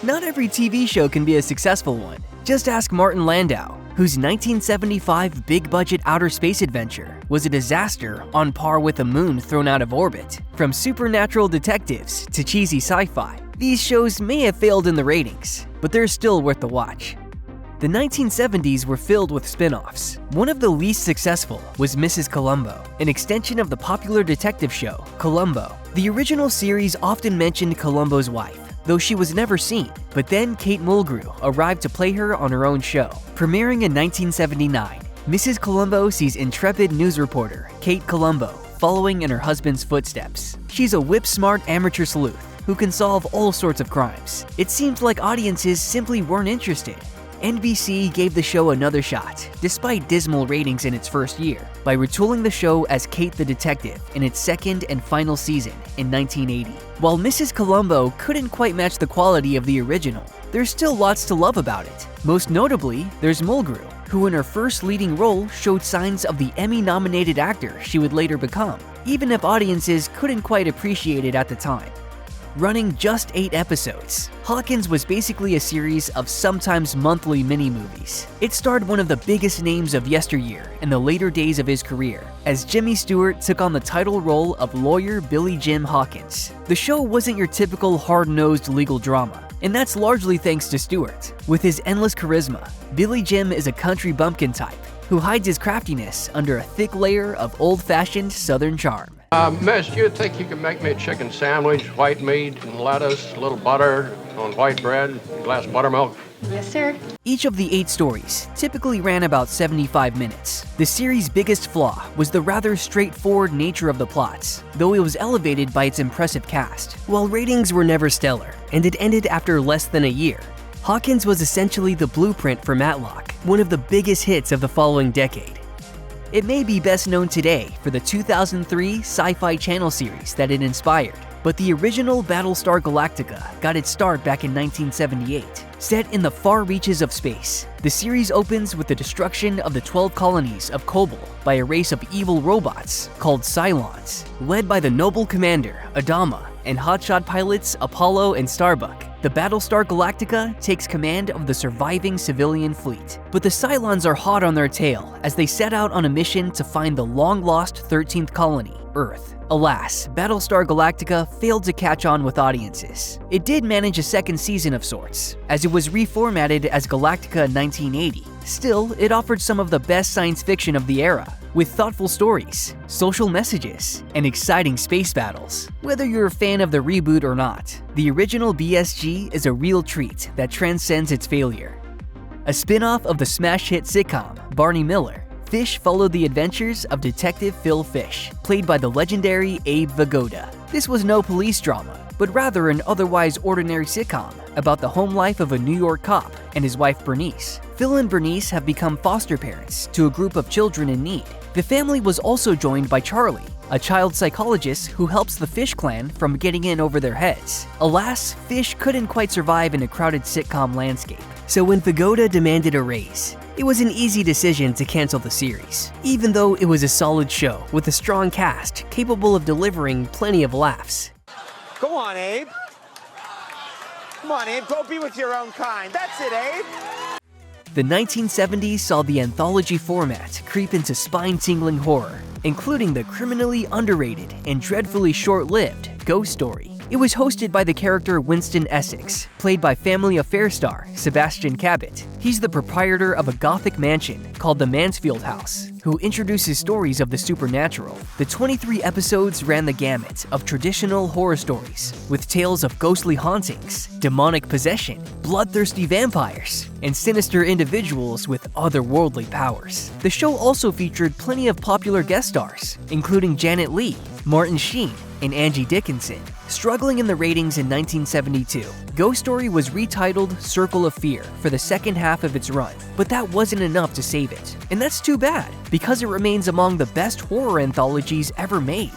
Not every TV show can be a successful one. Just ask Martin Landau, whose 1975 big-budget outer space adventure was a disaster on par with a moon thrown out of orbit. From supernatural detectives to cheesy sci-fi, these shows may have failed in the ratings, but they're still worth the watch. The 1970s were filled with spin-offs. One of the least successful was Mrs. Columbo, an extension of the popular detective show, Columbo. The original series often mentioned Columbo's wife, though she was never seen, but then Kate Mulgrew arrived to play her on her own show. Premiering in 1979, Mrs. Columbo sees intrepid news reporter Kate Columbo following in her husband's footsteps. She's a whip-smart amateur sleuth who can solve all sorts of crimes. It seems like audiences simply weren't interested. NBC gave the show another shot, despite dismal ratings in its first year, by retooling the show as Kate the Detective in its second and final season in 1980. While Mrs. Columbo couldn't quite match the quality of the original, there's still lots to love about it. Most notably, there's Mulgrew, who in her first leading role showed signs of the Emmy-nominated actor she would later become, even if audiences couldn't quite appreciate it at the time. Running just 8 episodes, Hawkins was basically a series of sometimes monthly mini-movies. It starred one of the biggest names of yesteryear in the later days of his career, as Jimmy Stewart took on the title role of lawyer Billy Jim Hawkins. The show wasn't your typical hard-nosed legal drama, and that's largely thanks to Stewart. With his endless charisma, Billy Jim is a country bumpkin type who hides his craftiness under a thick layer of old-fashioned Southern charm. Miss, do you think you can make me a chicken sandwich, white meat and lettuce, a little butter on white bread, a glass of buttermilk? Yes, sir. Each of the 8 stories typically ran about 75 minutes. The series' biggest flaw was the rather straightforward nature of the plots, though it was elevated by its impressive cast. While ratings were never stellar, and it ended after less than a year, Hawkins was essentially the blueprint for Matlock, one of the biggest hits of the following decade. It may be best known today for the 2003 Sci-Fi Channel series that it inspired, but the original Battlestar Galactica got its start back in 1978. Set in the far reaches of space, the series opens with the destruction of the 12 colonies of Kolumbo by a race of evil robots called Cylons, led by the noble commander Adama and hotshot pilots Apollo and Starbuck. The Battlestar Galactica takes command of the surviving civilian fleet. But the Cylons are hot on their tail as they set out on a mission to find the long-lost 13th colony, Earth. Alas, Battlestar Galactica failed to catch on with audiences. It did manage a second season of sorts, as it was reformatted as Galactica 1980. Still, it offered some of the best science fiction of the era, with thoughtful stories, social messages, and exciting space battles. Whether you're a fan of the reboot or not, the original BSG is a real treat that transcends its failure. A spin-off of the smash hit sitcom Barney Miller, Fish followed the adventures of Detective Phil Fish, played by the legendary Abe Vigoda. This was no police drama, but rather an otherwise ordinary sitcom about the home life of a New York cop and his wife Bernice. Phil and Bernice have become foster parents to a group of children in need. The family was also joined by Charlie, a child psychologist who helps the Fish clan from getting in over their heads. Alas, Fish couldn't quite survive in a crowded sitcom landscape, so when Vigoda demanded a raise, it was an easy decision to cancel the series, even though it was a solid show with a strong cast capable of delivering plenty of laughs. Go on, Abe. Come on, Abe, go be with your own kind. That's it, Abe. The 1970s saw the anthology format creep into spine-tingling horror, including the criminally underrated and dreadfully short-lived Ghost Story. It was hosted by the character Winston Essex, played by Family Affair star Sebastian Cabot. He's the proprietor of a gothic mansion called the Mansfield House, who introduces stories of the supernatural. The 23 episodes ran the gamut of traditional horror stories, with tales of ghostly hauntings, demonic possession, bloodthirsty vampires, and sinister individuals with otherworldly powers. The show also featured plenty of popular guest stars, including Janet Leigh, Martin Sheen, and Angie Dickinson. Struggling in the ratings in 1972, Ghost Story was retitled Circle of Fear for the second half of its run, but that wasn't enough to save it. And that's too bad, because it remains among the best horror anthologies ever made.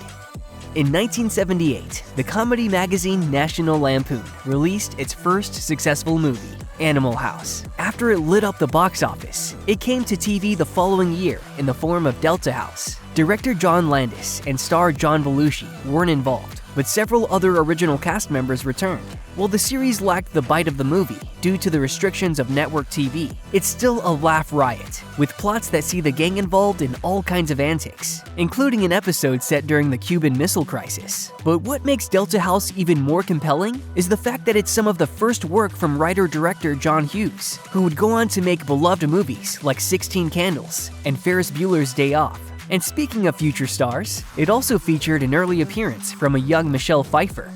In 1978, the comedy magazine National Lampoon released its first successful movie, Animal House. After it lit up the box office, it came to TV the following year in the form of Delta House. Director John Landis and star John Belushi weren't involved, but several other original cast members returned. While the series lacked the bite of the movie due to the restrictions of network TV, it's still a laugh riot, with plots that see the gang involved in all kinds of antics, including an episode set during the Cuban Missile Crisis. But what makes Delta House even more compelling is the fact that it's some of the first work from writer-director John Hughes, who would go on to make beloved movies like 16 Candles and Ferris Bueller's Day Off. And speaking of future stars, it also featured an early appearance from a young Michelle Pfeiffer.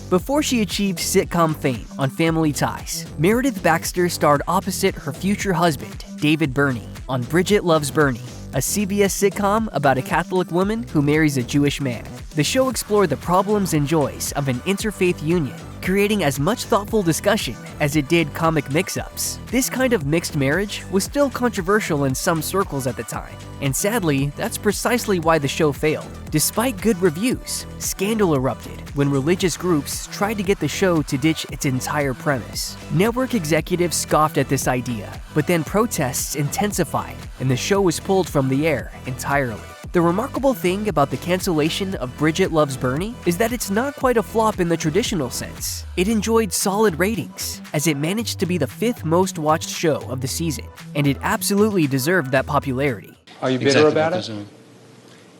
Before she achieved sitcom fame on Family Ties, Meredith Baxter starred opposite her future husband, David Burney, on Bridget Loves Bernie, a CBS sitcom about a Catholic woman who marries a Jewish man. The show explored the problems and joys of an interfaith union, creating as much thoughtful discussion as it did comic mix-ups. This kind of mixed marriage was still controversial in some circles at the time, and sadly, that's precisely why the show failed. Despite good reviews, scandal erupted when religious groups tried to get the show to ditch its entire premise. Network executives scoffed at this idea, but then protests intensified, and the show was pulled from the air entirely. The remarkable thing about the cancellation of Bridget Loves Bernie is that it's not quite a flop in the traditional sense. It enjoyed solid ratings, as it managed to be the 5th most watched show of the season, and it absolutely deserved that popularity. Are you bitter about it?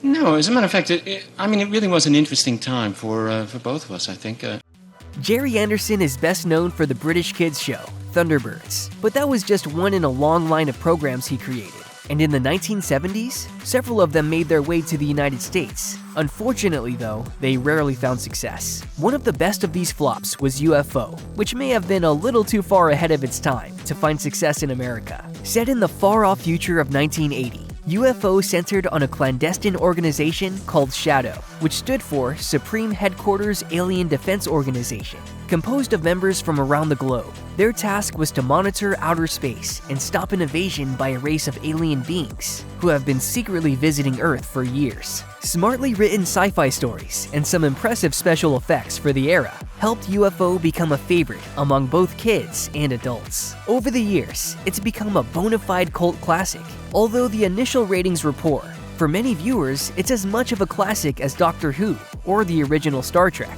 No, as a matter of fact, it really was an interesting time for both of us, I think. Gerry Anderson is best known for the British kids show, Thunderbirds, but that was just one in a long line of programs he created. And in the 1970s, several of them made their way to the United States. Unfortunately though, they rarely found success. One of the best of these flops was UFO, which may have been a little too far ahead of its time to find success in America. Set in the far-off future of 1980, UFO centered on a clandestine organization called Shadow, which stood for Supreme Headquarters Alien Defense Organization. Composed of members from around the globe, their task was to monitor outer space and stop an invasion by a race of alien beings who have been secretly visiting Earth for years. Smartly written sci-fi stories and some impressive special effects for the era helped UFO become a favorite among both kids and adults. Over the years, it's become a bona fide cult classic. Although the initial ratings were poor, for many viewers, it's as much of a classic as Doctor Who or the original Star Trek.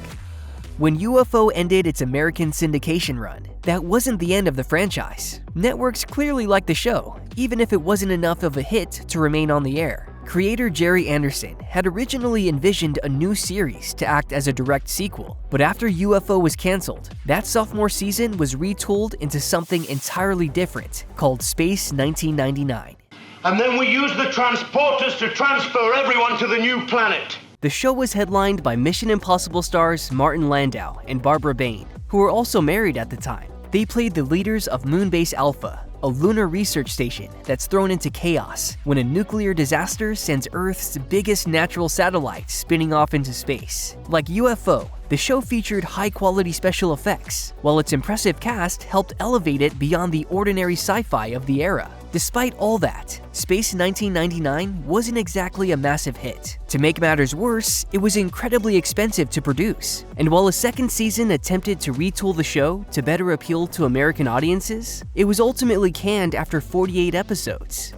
When UFO ended its American syndication run, that wasn't the end of the franchise. Networks clearly liked the show, even if it wasn't enough of a hit to remain on the air. Creator Gerry Anderson had originally envisioned a new series to act as a direct sequel, but after UFO was canceled, that sophomore season was retooled into something entirely different called Space 1999. And then we use the transporters to transfer everyone to the new planet. The show was headlined by Mission Impossible stars Martin Landau and Barbara Bain, who were also married at the time. They played the leaders of Moonbase Alpha, a lunar research station that's thrown into chaos when a nuclear disaster sends Earth's biggest natural satellite spinning off into space. Like UFO, the show featured high-quality special effects, while its impressive cast helped elevate it beyond the ordinary sci-fi of the era. Despite all that, Space 1999 wasn't exactly a massive hit. To make matters worse, it was incredibly expensive to produce. And while a second season attempted to retool the show to better appeal to American audiences, it was ultimately canned after 48 episodes.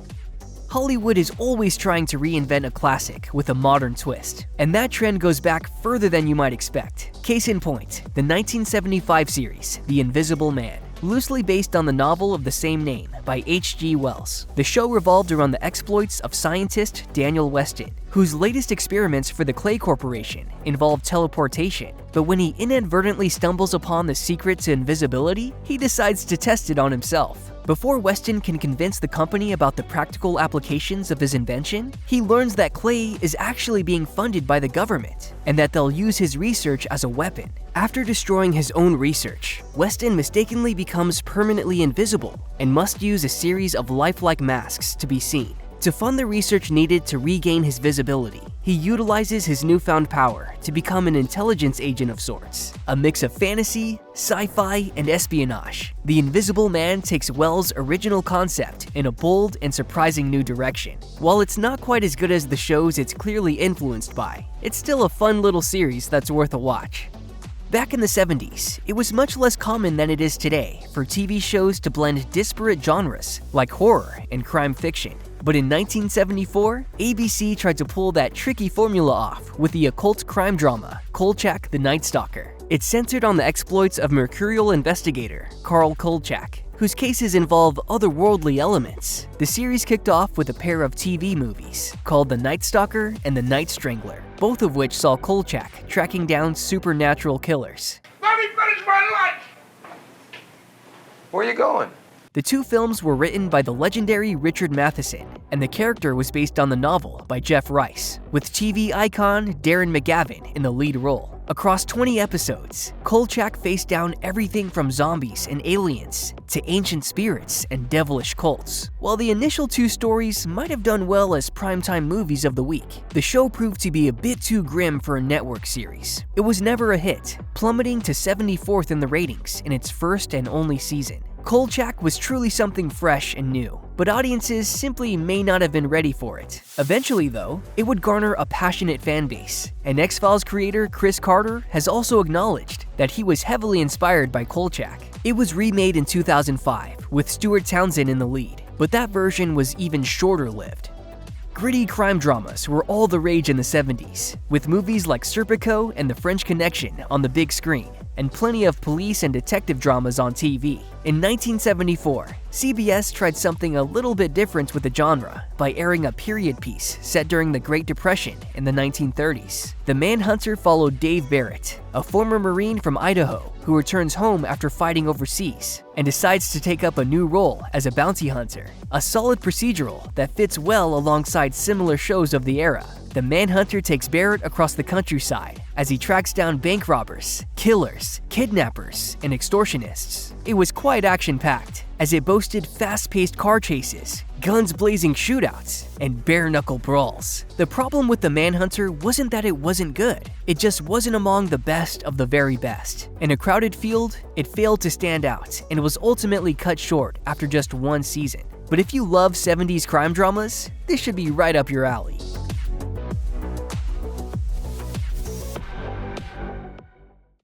Hollywood is always trying to reinvent a classic with a modern twist, and that trend goes back further than you might expect. Case in point, the 1975 series, The Invisible Man, loosely based on the novel of the same name by H.G. Wells. The show revolved around the exploits of scientist Daniel Weston, whose latest experiments for the Clay Corporation involved teleportation. But when he inadvertently stumbles upon the secret to invisibility, he decides to test it on himself. Before Weston can convince the company about the practical applications of his invention, he learns that Clay is actually being funded by the government, and that they'll use his research as a weapon. After destroying his own research, Weston mistakenly becomes permanently invisible and must use a series of lifelike masks to be seen. To fund the research needed to regain his visibility, he utilizes his newfound power to become an intelligence agent of sorts. A mix of fantasy, sci-fi, and espionage, The Invisible Man takes Wells' original concept in a bold and surprising new direction. While it's not quite as good as the shows it's clearly influenced by, it's still a fun little series that's worth a watch. Back in the 70s, it was much less common than it is today for TV shows to blend disparate genres like horror and crime fiction. But in 1974, ABC tried to pull that tricky formula off with the occult crime drama, Kolchak the Night Stalker. It's centered on the exploits of mercurial investigator Kolchak, whose cases involve otherworldly elements. The series kicked off with a pair of TV movies called The Night Stalker and The Night Strangler, both of which saw Kolchak tracking down supernatural killers. Let me finish my lunch! Where are you going? The two films were written by the legendary Richard Matheson, and the character was based on the novel by Jeff Rice, with TV icon Darren McGavin in the lead role. Across 20 episodes, Kolchak faced down everything from zombies and aliens to ancient spirits and devilish cults. While the initial two stories might have done well as primetime movies of the week, the show proved to be a bit too grim for a network series. It was never a hit, plummeting to 74th in the ratings in its first and only season. Kolchak was truly something fresh and new, but audiences simply may not have been ready for it. Eventually, though, it would garner a passionate fan base, and X-Files creator Chris Carter has also acknowledged that he was heavily inspired by Kolchak. It was remade in 2005, with Stuart Townsend in the lead, but that version was even shorter-lived. Gritty crime dramas were all the rage in the 70s, with movies like Serpico and The French Connection on the big screen, and plenty of police and detective dramas on TV. In 1974, CBS tried something a little bit different with the genre by airing a period piece set during the Great Depression in the 1930s. The Manhunter followed Dave Barrett, a former Marine from Idaho who returns home after fighting overseas and decides to take up a new role as a bounty hunter, a solid procedural that fits well alongside similar shows of the era. The Manhunter takes Barrett across the countryside as he tracks down bank robbers, killers, kidnappers, and extortionists. It was quite action-packed, as it boasted fast-paced car chases, guns-blazing shootouts, and bare-knuckle brawls. The problem with the Manhunter wasn't that it wasn't good, it just wasn't among the best of the very best. In a crowded field, it failed to stand out and was ultimately cut short after just one season. But if you love 70s crime dramas, this should be right up your alley.